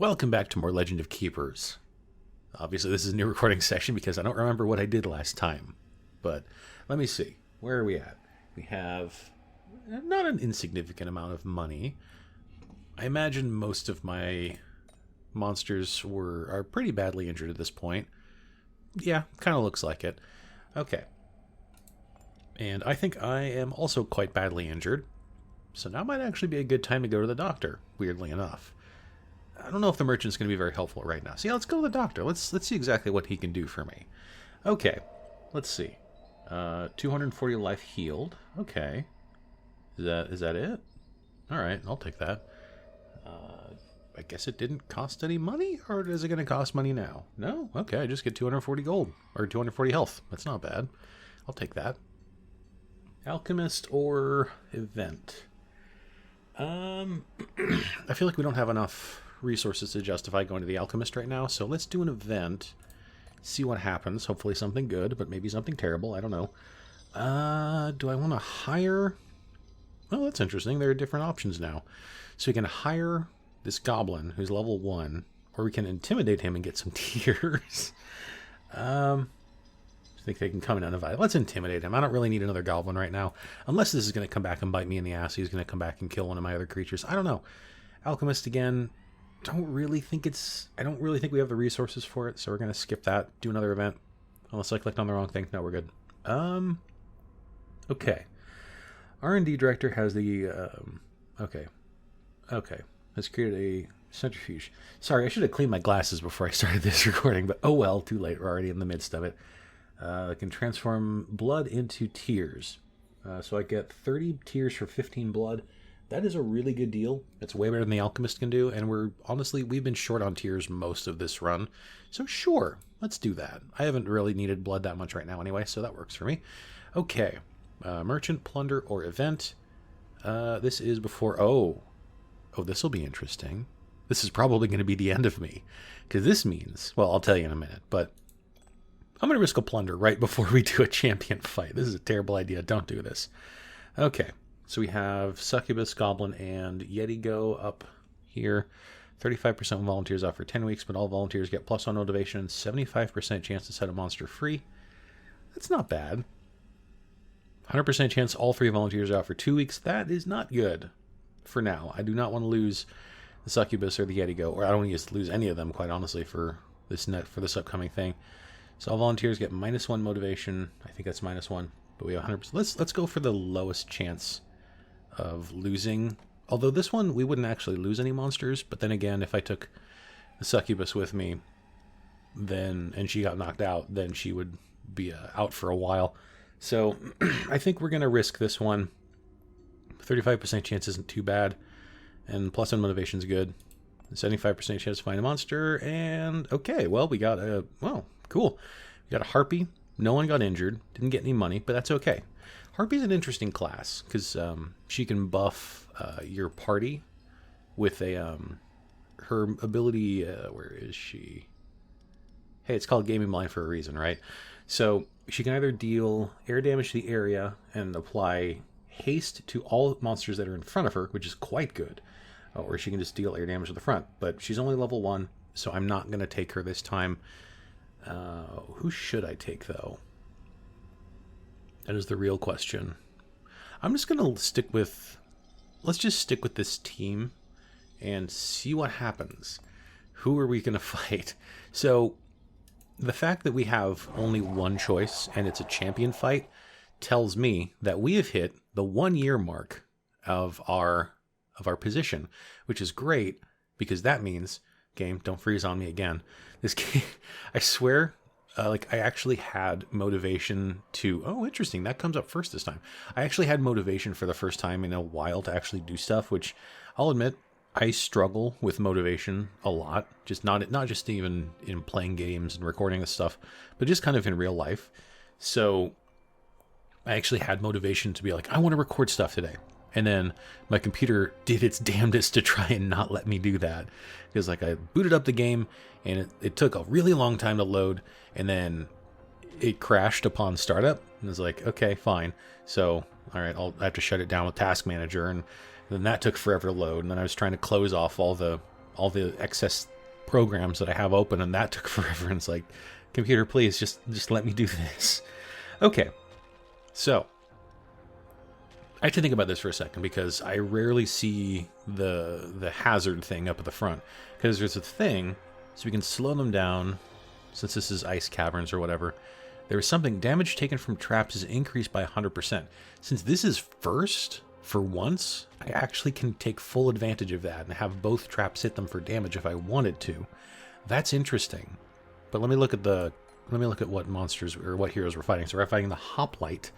Welcome back to more Legend of Keepers. Obviously, this is a new recording session because I don't remember what I did last time. But let me see. Where are we at? We have not an insignificant amount of money. I imagine most of my monsters are pretty badly injured at this point. Yeah, kind of looks like it. Okay. And I think I am also quite badly injured. So now might actually be a good time to go to the doctor, weirdly enough. I don't know if the merchant's going to be very helpful right now. So yeah, let's go to the doctor. Let's see exactly what he can do for me. Okay, let's see. 240 life healed. Okay. Is that it? All right, I'll take that. I guess it didn't cost any money, or is it going to cost money now? No? Okay, I just get 240 gold, or 240 health. That's not bad. I'll take that. Alchemist or event? I feel like we don't have enough resources to justify going to the alchemist right now, so let's do an event, see what happens. Hopefully something good, but maybe something terrible. I don't know. Do I want to hire? Well, that's interesting. There are different options now. So we can hire this goblin who's level 1, or we can intimidate him and get some tears. I think they can come in uninvited. Let's intimidate him. I don't really need another goblin right now. Unless this is going to come back and bite me in the ass. He's going to come back and kill one of my other creatures. I don't know. Alchemist again. I don't really think we have the resources for it, so we're going to skip that. Do another event. Unless I clicked on the wrong thing. No, we're good. Okay. R&D director has the... Okay. Has created a centrifuge. Sorry, I should have cleaned my glasses before I started this recording, but oh well, too late. We're already in the midst of it. I can transform blood into tears. So I get 30 tears for 15 blood. That is a really good deal. It's way better than the alchemist can do, and we've been short on tears most of this run. So sure, let's do that. I haven't really needed blood that much right now anyway, so that works for me. Okay, merchant, plunder, or event. This is before... Oh, this will be interesting. This is probably going to be the end of me, because this means... Well, I'll tell you in a minute, but I'm going to risk a plunder right before we do a champion fight. This is a terrible idea. Don't do this. Okay, so we have Succubus, Goblin, and Yeti go up here. 35% volunteers out for 10 weeks, but all volunteers get +1 motivation and 75% chance to set a monster free. That's not bad. 100% chance all 3 volunteers are out for 2 weeks. That is not good for now. I do not want to lose the Succubus or the Yeti go, or I don't want to lose any of them, quite honestly, for this upcoming thing. So all volunteers get -1 motivation. I think that's -1, but we have 100%. Let's go for the lowest chance of losing. Although this one, we wouldn't actually lose any monsters, but then again, if I took the Succubus with me, and she got knocked out, then she would be out for a while. So I think we're going to risk this one. 35% chance isn't too bad, and +1 motivation is good. 75% chance to find a monster, and okay, well, we got a... Well, cool. We got a Harpy. No one got injured. Didn't get any money, but that's okay. Harpy's an interesting class because she can buff your party with a her ability. Where is she? Hey, it's called Gaming Blind for a reason, right? So she can either deal air damage to the area and apply haste to all monsters that are in front of her, which is quite good, or she can just deal air damage to the front. But she's only level 1, so I'm not going to take her this time. Who should I take, though? That is the real question. I'm just going to stick with... Let's just stick with this team and see what happens. Who are we going to fight? So, the fact that we have only one choice, and it's a champion fight, tells me that we have hit the 1-year mark of our position, which is great, because that means... Game, don't freeze on me again. This game, I swear, I actually had motivation to... Oh, interesting. That comes up first this time. I actually had motivation for the first time in a while to actually do stuff, which I'll admit, I struggle with motivation a lot. Just not just even in playing games and recording this stuff, but just kind of in real life. So I actually had motivation to be like, I want to record stuff today. And then my computer did its damnedest to try and not let me do that. Because I booted up the game, and it took a really long time to load, and then it crashed upon startup. And I was like, okay, fine. So, all right, I have to shut it down with Task Manager. And then that took forever to load. And then I was trying to close off all the all the excess programs that I have open, and that took forever. And it's like, computer, please just let me do this. Okay, so I have to think about this for a second, because I rarely see the hazard thing up at the front, because there's a thing, so we can slow them down, since this is ice caverns or whatever. There is something, damage taken from traps is increased by 100%. Since this is first, for once, I actually can take full advantage of that and have both traps hit them for damage if I wanted to. That's interesting. But let me look at what monsters or what heroes we're fighting. So we're fighting the Hoplite.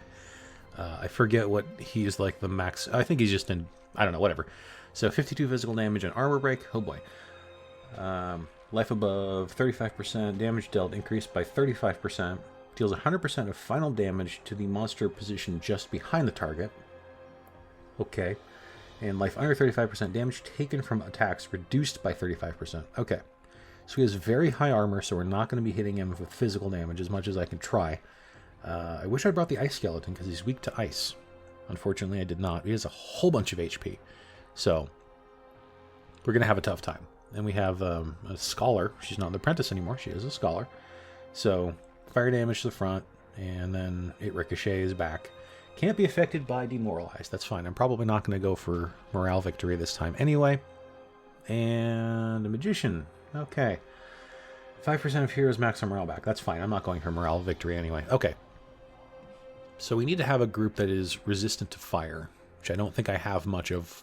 I forget what he's like the max. I think he's just in, I don't know, whatever. So 52 physical damage and armor break. Oh boy. Life above 35%. Damage dealt increased by 35%. Deals 100% of final damage to the monster position just behind the target. Okay. And life under 35%. Damage taken from attacks reduced by 35%. Okay. So he has very high armor, so we're not going to be hitting him with physical damage as much as I can try. I wish I brought the ice skeleton, because he's weak to ice. Unfortunately, I did not. He has a whole bunch of HP. So, we're going to have a tough time. And we have a scholar. She's not an apprentice anymore. She is a scholar. So, fire damage to the front, and then it ricochets back. Can't be affected by demoralized. That's fine. I'm probably not going to go for morale victory this time anyway. And a magician. Okay. 5% of heroes max their morale back. That's fine. I'm not going for morale victory anyway. Okay. So we need to have a group that is resistant to fire, which I don't think I have much of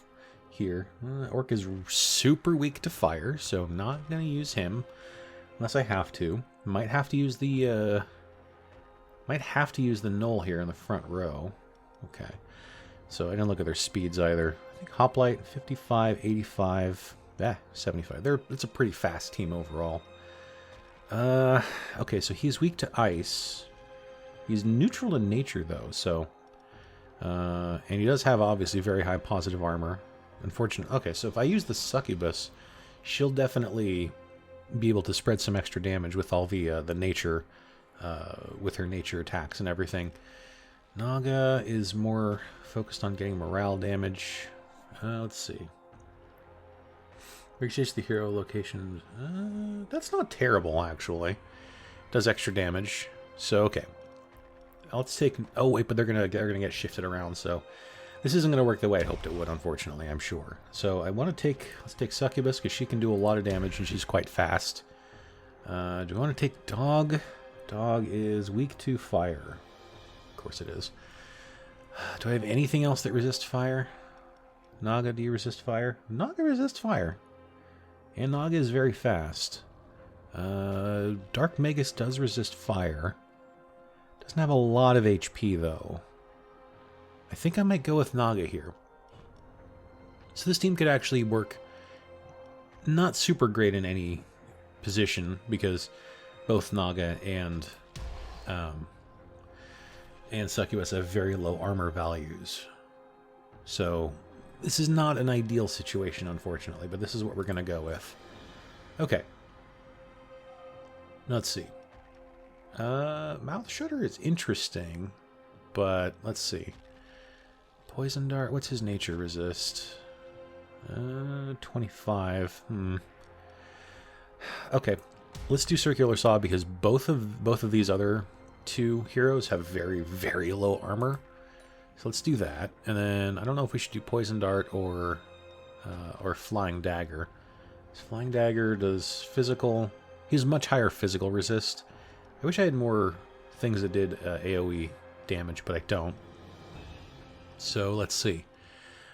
here. Orc is super weak to fire, so I'm not going to use him unless I have to. Might have to use the knoll here in the front row. Okay. So I didn't look at their speeds either. I think Hoplite 55, 85, 75. It's a pretty fast team overall. Okay, so he's weak to ice. He's neutral in nature, though, so... and he does have, obviously, very high positive armor. Unfortunately... Okay, so if I use the Succubus, she'll definitely be able to spread some extra damage with all the nature... with her nature attacks and everything. Naga is more focused on getting morale damage. Let's see. Reaches the hero location. That's not terrible, actually. Does extra damage. So, okay. Let's take... Oh, wait, but they're gonna get shifted around, so... This isn't going to work the way I hoped it would, unfortunately, I'm sure. So, I want to take... Let's take Succubus, because she can do a lot of damage, and she's quite fast. Do I want to take Dog? Dog is weak to fire. Of course it is. Do I have anything else that resists fire? Naga, do you resist fire? Naga resists fire. And Naga is very fast. Dark Magus does resist fire. Doesn't have a lot of HP, though. I think I might go with Naga here. So this team could actually work not super great in any position, because both Naga and Succubus have very low armor values. So this is not an ideal situation, unfortunately, but this is what we're going to go with. Okay. Let's see. Mouth Shudder is interesting, but let's see. Poison Dart, what's his nature resist? 25. Okay, let's do Circular Saw, because both of these other two heroes have very, very low armor. So let's do that. And then I don't know if we should do Poison Dart or Flying Dagger. Flying Dagger does physical. He has much higher physical resist. I wish I had more things that did AoE damage, but I don't. So let's see.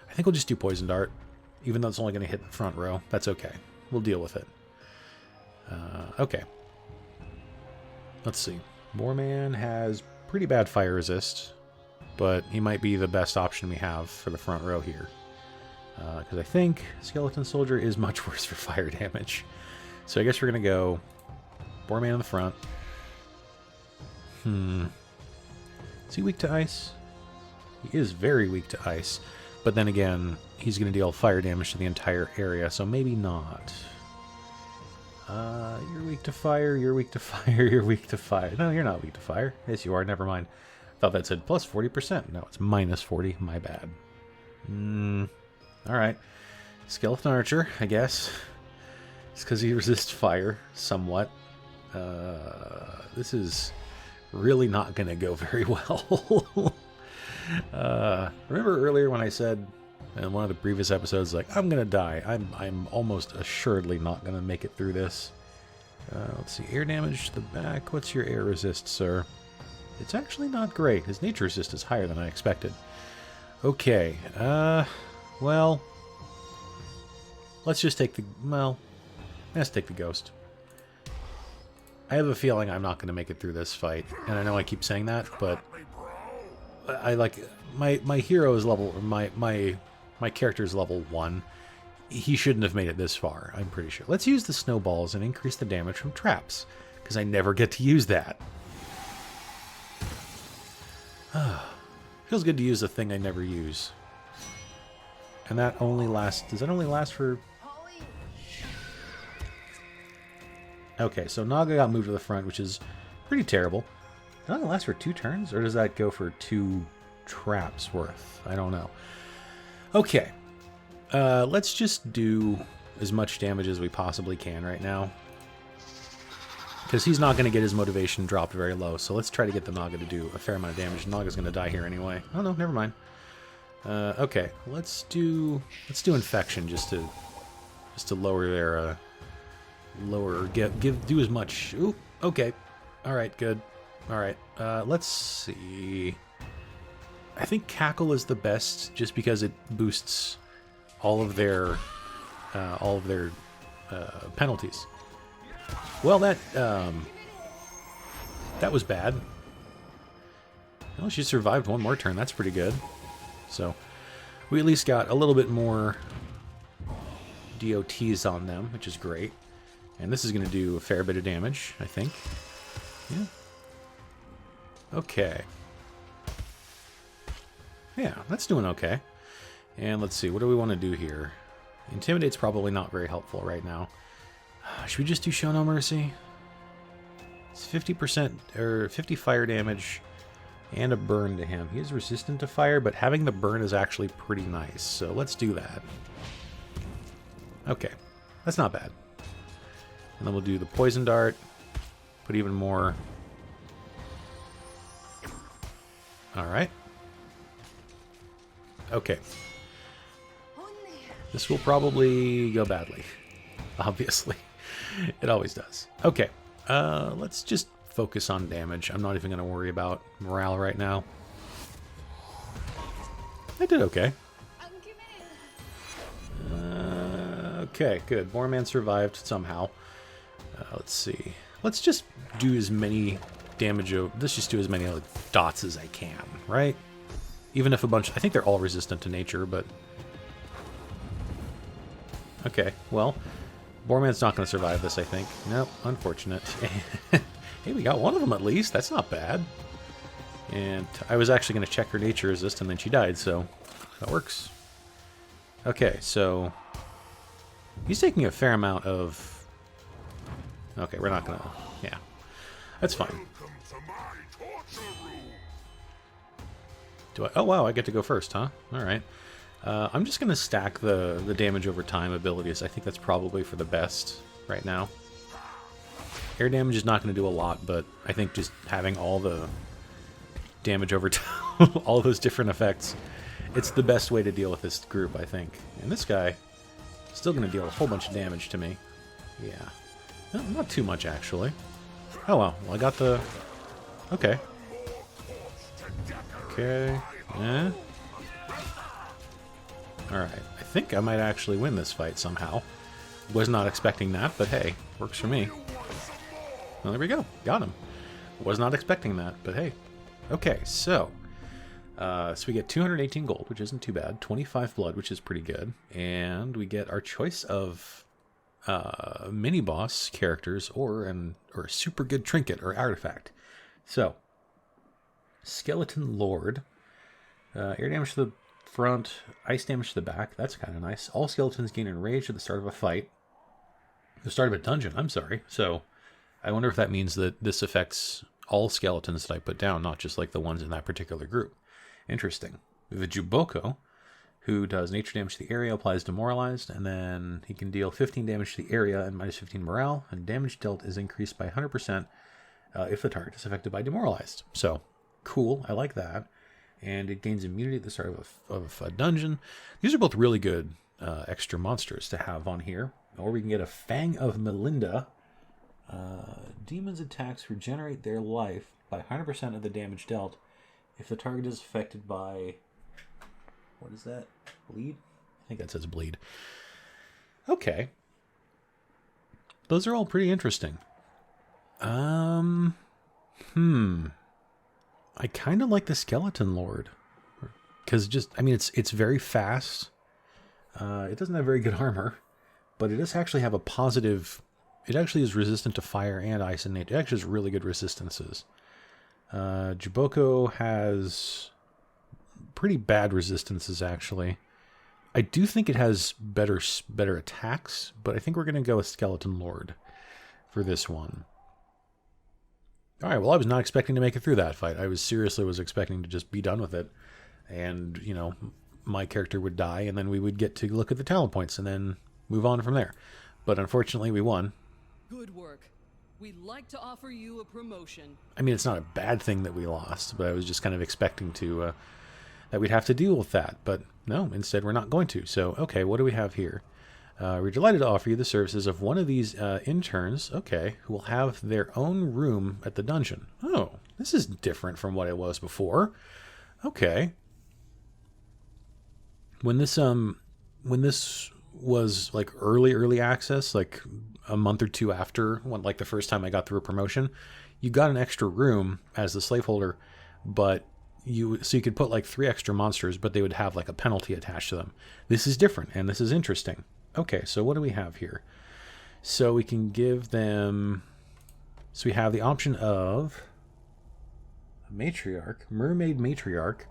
I think we'll just do Poison Dart, even though it's only going to hit the front row. That's okay. We'll deal with it. Okay. Let's see. Boarman has pretty bad fire resist, but he might be the best option we have for the front row here. Because I think Skeleton Soldier is much worse for fire damage. So I guess we're going to go Boarman in the front. Is he weak to ice? He is very weak to ice. But then again, he's going to deal fire damage to the entire area, so maybe not. You're weak to fire, you're weak to fire, you're weak to fire. No, you're not weak to fire. Yes, you are. Never mind. Thought that said plus 40%. No, it's minus 40. My bad. Alright. Skeleton Archer, I guess. It's because he resists fire somewhat. This is really not going to go very well. Remember earlier when I said in one of the previous episodes, like, I'm going to die. I'm almost assuredly not going to make it through this. Let's see. Air damage to the back. What's your air resist, sir? It's actually not great. His nature resist is higher than I expected. Okay. Well, let's just take the... Well, let's take the ghost. I have a feeling I'm not going to make it through this fight, and I know I keep saying that, but I like my hero is level, my character is level 1. He shouldn't have made it this far, I'm pretty sure. Let's use the snowballs and increase the damage from traps, because I never get to use that. Feels good to use a thing I never use. And that only lasts... Does that only last for... Okay, so Naga got moved to the front, which is pretty terrible. Does that last for 2 turns? Or does that go for 2 traps worth? I don't know. Okay. Let's just do as much damage as we possibly can right now. Because he's not going to get his motivation dropped very low. So let's try to get the Naga to do a fair amount of damage. Naga's going to die here anyway. Oh no, never mind. Okay, let's do infection just to lower their do as much. Ooh, okay. All right, good. All right. Let's see. I think Cackle is the best just because it boosts all of their penalties. Well, that was bad. Well, she survived one more turn. That's pretty good. So we at least got a little bit more DOTs on them, which is great. And this is going to do a fair bit of damage, I think. Yeah. Okay. Yeah, that's doing okay. And let's see, what do we want to do here? Intimidate's probably not very helpful right now. Should we just do Show No Mercy? It's 50% or 50 fire damage and a burn to him. He is resistant to fire, but having the burn is actually pretty nice. So let's do that. Okay, that's not bad. And then we'll do the poison dart. Put even more. Alright. Okay. This will probably go badly. Obviously. It always does. Okay. Let's just focus on damage. I'm not even going to worry about morale right now. I did okay. Okay, good. Boreman survived somehow. Let's see. Let's just do as many damage... Let's just do as many dots as I can, right? Even if a bunch... I think they're all resistant to nature, but... Okay, well... Boreman's not going to survive this, I think. Nope, unfortunate. Hey, we got one of them at least. That's not bad. And I was actually going to check her nature resist, and then she died, so that works. Okay, so... He's taking a fair amount of... Okay, we're not going to... Yeah, that's fine. Do I... Oh, wow, I get to go first, huh? All right. I'm just going to stack the damage over time abilities. I think that's probably for the best right now. Air damage is not going to do a lot, but I think just having all the damage over time, all those different effects, it's the best way to deal with this group, I think. And this guy is still going to deal a whole bunch of damage to me. Yeah. No, not too much, actually. Oh, well. Well, I got the... Okay. Okay. Yeah. Alright. I think I might actually win this fight somehow. Was not expecting that, but hey, works for me. Well, there we go. Got him. Was not expecting that, but hey. Okay, so... so we get 218 gold, which isn't too bad. 25 blood, which is pretty good. And we get our choice of mini-boss characters or a super good trinket or artifact. So, Skeleton Lord. Air damage to the front, ice damage to the back. That's kind of nice. All skeletons gain enraged at the start of a fight. The start of a dungeon, I'm sorry. So, I wonder if that means that this affects all skeletons that I put down, not just like the ones in that particular group. Interesting. We have a Juboko, who does nature damage to the area, applies demoralized, and then he can deal 15 damage to the area and minus 15 morale, and damage dealt is increased by 100% if the target is affected by demoralized. So, cool, I like that. And it gains immunity at the start of a dungeon. These are both really good extra monsters to have on here. Or we can get a Fang of Melinda. Demons' attacks regenerate their life by 100% of the damage dealt if the target is affected by... What is that? Bleed? I think that says bleed. Okay. Those are all pretty interesting. I kind of like the Skeleton Lord. Because it's very fast. It doesn't have very good armor. But it does actually have a positive... It actually is resistant to fire and ice and nature. It actually has really good resistances. Jiboko has pretty bad resistances, actually. I do think it has better attacks, but I think we're going to go with Skeleton Lord for this one. All right, well, I was not expecting to make it through that fight. I was expecting to just be done with it. And, my character would die, and then we would get to look at the talent points and then move on from there. But unfortunately, we won. Good work. We'd like to offer you a promotion. I mean, it's not a bad thing that we lost, but I was just kind of expecting to that we'd have to deal with that. But no, instead we're not going to. So, okay, what do we have here? We're delighted to offer you the services of one of these interns, okay, who will have their own room at the dungeon. Oh, this is different from what it was before. Okay. When this was like early access, like a month or two after, like the first time I got through a promotion, you got an extra room as the slaveholder, but you could put like 3 extra monsters, but they would have like a penalty attached to them. This is different, and this is interesting. Okay, so what do we have here? So we can give them... So we have the option of a matriarch, mermaid matriarch.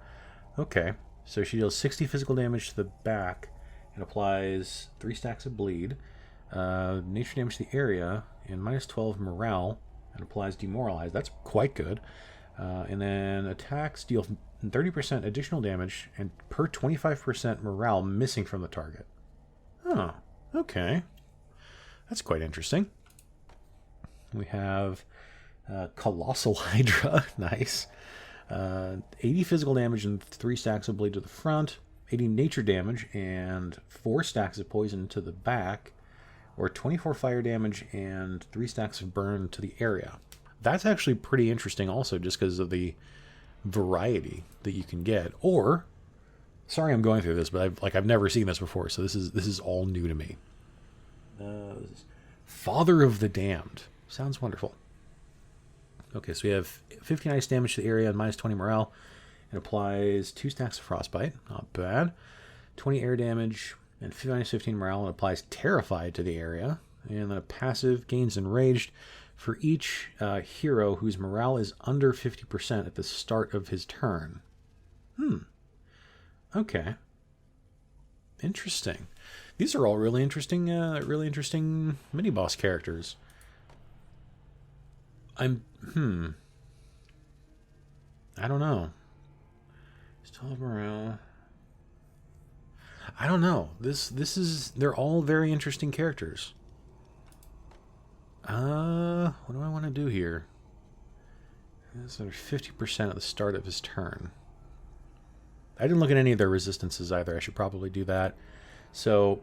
Okay, so she deals 60 physical damage to the back and applies 3 stacks of bleed, nature damage to the area, and minus 12 morale, and applies demoralize. That's quite good. And then attacks deal 30% additional damage and per 25% morale missing from the target. Oh, okay. That's quite interesting. We have Colossal Hydra. Nice. 80 physical damage and 3 stacks of bleed to the front. 80 nature damage and 4 stacks of poison to the back. Or 24 fire damage and 3 stacks of burn to the area. That's actually pretty interesting also, just because of the variety that you can get. Or, sorry I'm going through this, but I've never seen this before, so this is all new to me. Father of the Damned. Sounds wonderful. Okay, so we have 15 ice damage to the area and minus 20 morale. It applies 2 stacks of frostbite. Not bad. 20 air damage and minus 15 morale, and applies terrified to the area. And then a passive gains enraged for each hero whose morale is under 50% at the start of his turn. Okay. Interesting. These are all really interesting mini-boss characters. I don't know. Still have morale. I don't know. They're all very interesting characters. What do I want to do here? So 50% at the start of his turn. I didn't look at any of their resistances either. I should probably do that. So,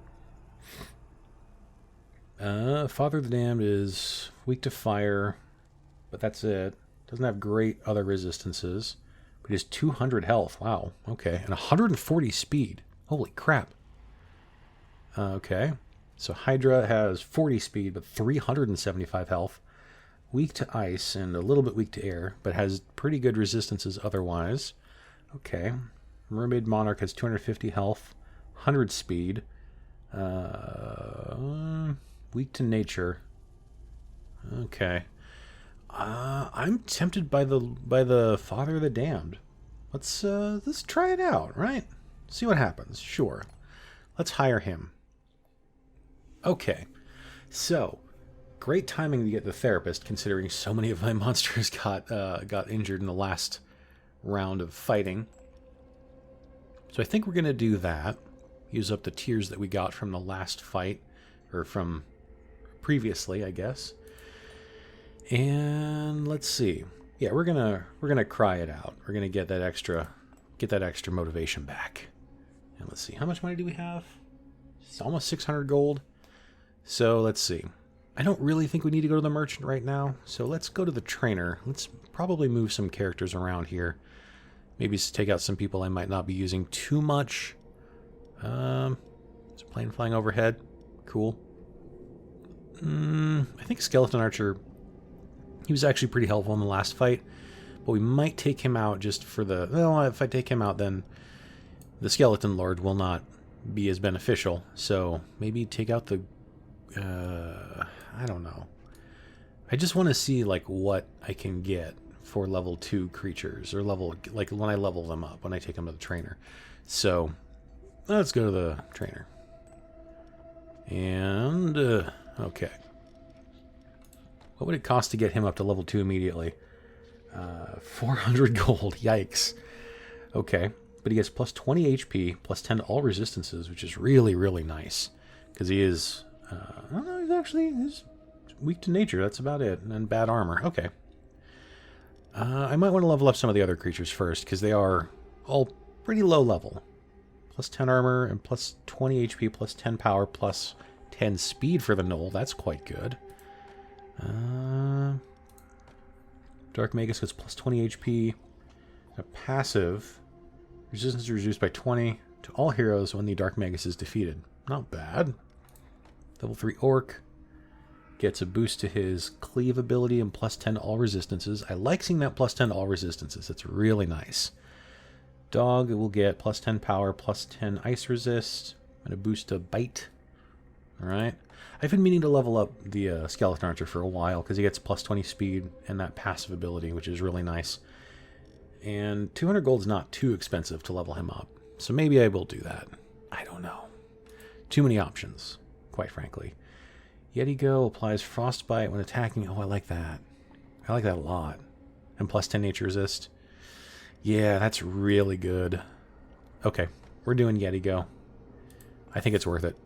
Father of the Damned is weak to fire, but that's it. Doesn't have great other resistances. But he has 200 health. Wow. Okay. And 140 speed. Holy crap. Okay. So Hydra has 40 speed, but 375 health. Weak to ice and a little bit weak to air, but has pretty good resistances otherwise. Okay. Mermaid Monarch has 250 health, 100 speed. Weak to nature. Okay. I'm tempted by the Father of the Damned. Let's try it out, right? See what happens. Sure. Let's hire him. Okay. So, great timing to get the therapist, considering so many of my monsters got injured in the last round of fighting. So I think we're going to do that. Use up the tears that we got from the last fight, or from previously, I guess. And let's see. Yeah, we're gonna cry it out. We're gonna get that extra motivation back. And let's see, how much money do we have? It's almost 600 gold. So let's see. I don't really think we need to go to the merchant right now. So let's go to the trainer. Let's probably move some characters around here. Maybe take out some people I might not be using too much. There's a plane flying overhead. Cool. I think Skeleton Archer, he was actually pretty helpful in the last fight, but we might take him out just for the... Well, if I take him out, then the Skeleton Lord will not be as beneficial. So maybe take out the... I don't know. I just want to see, like, what I can get for level 2 creatures, or level... Like, when I level them up, when I take them to the trainer. So, let's go to the trainer. And, okay. What would it cost to get him up to level 2 immediately? 400 gold. Yikes. Okay. But he gets plus 20 HP, plus 10 to all resistances, which is really, really nice. Because he is... I don't know, he's weak to nature. That's about it. And bad armor. Okay. I might want to level up some of the other creatures first, because they are all pretty low level. Plus 10 armor, and plus 20 HP, plus 10 power, plus 10 speed for the Gnoll. That's quite good. Dark Magus gets plus 20 HP. A passive. Resistance is reduced by 20 to all heroes when the Dark Magus is defeated. Not bad. Level 3 Orc gets a boost to his cleave ability and plus 10 to all resistances. I like seeing that plus 10 to all resistances. It's really nice. Dog will get plus 10 power, plus 10 ice resist, and a boost to bite. Alright. I've been meaning to level up the Skeleton Archer for a while, because he gets plus 20 speed and that passive ability, which is really nice. And 200 gold is not too expensive to level him up, so maybe I will do that. I don't know. Too many options, quite frankly. Yetigo applies Frostbite when attacking. Oh, I like that. I like that a lot. And plus 10 nature resist. Yeah, that's really good. Okay, we're doing Yetigo. I think it's worth it.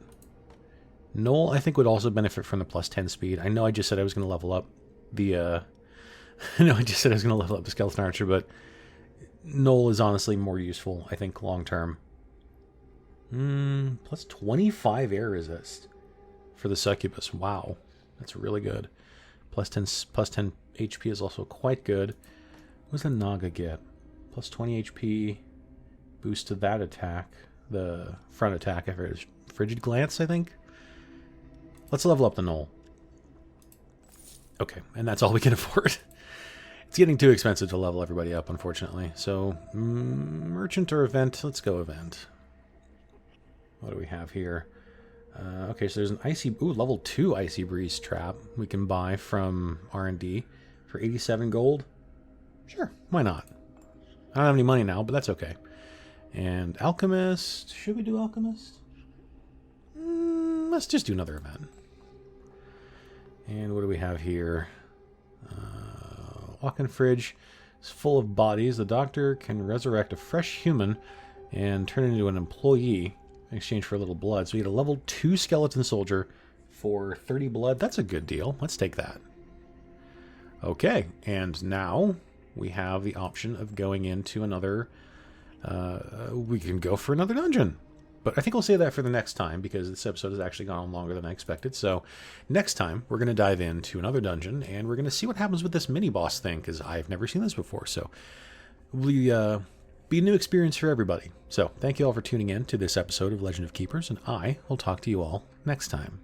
Gnoll, I think, would also benefit from the plus 10 speed. I know I just said I was going to level up the... I know I just said I was going to level up the Skeleton Archer, but Gnoll is honestly more useful, I think, long term. Plus 25 air resist for the Succubus. Wow, that's really good. Plus 10 HP is also quite good. What does the Naga get? Plus 20 HP, boost to that attack, the front attack. Frigid Glance, I think. Let's level up the Gnoll. Okay, and that's all we can afford. It's getting too expensive to level everybody up, unfortunately. So, merchant or event? Let's go event. What do we have here? Okay, so there's an icy... Ooh, level 2 Icy Breeze trap we can buy from R&D for 87 gold. Sure, why not? I don't have any money now, but that's okay. And Alchemist... Should we do Alchemist? Let's just do another event. And what do we have here? Walk-in fridge is full of bodies. The doctor can resurrect a fresh human and turn it into an employee in exchange for a little blood. So we get a level 2 skeleton soldier for 30 blood. That's a good deal. Let's take that. Okay, and now we have the option of going into another... we can go for another dungeon. But I think we'll save that for the next time, because this episode has actually gone on longer than I expected. So next time, we're going to dive into another dungeon, and we're going to see what happens with this mini-boss thing, because I've never seen this before. So it'll be a new experience for everybody. So thank you all for tuning in to this episode of Legend of Keepers, and I will talk to you all next time.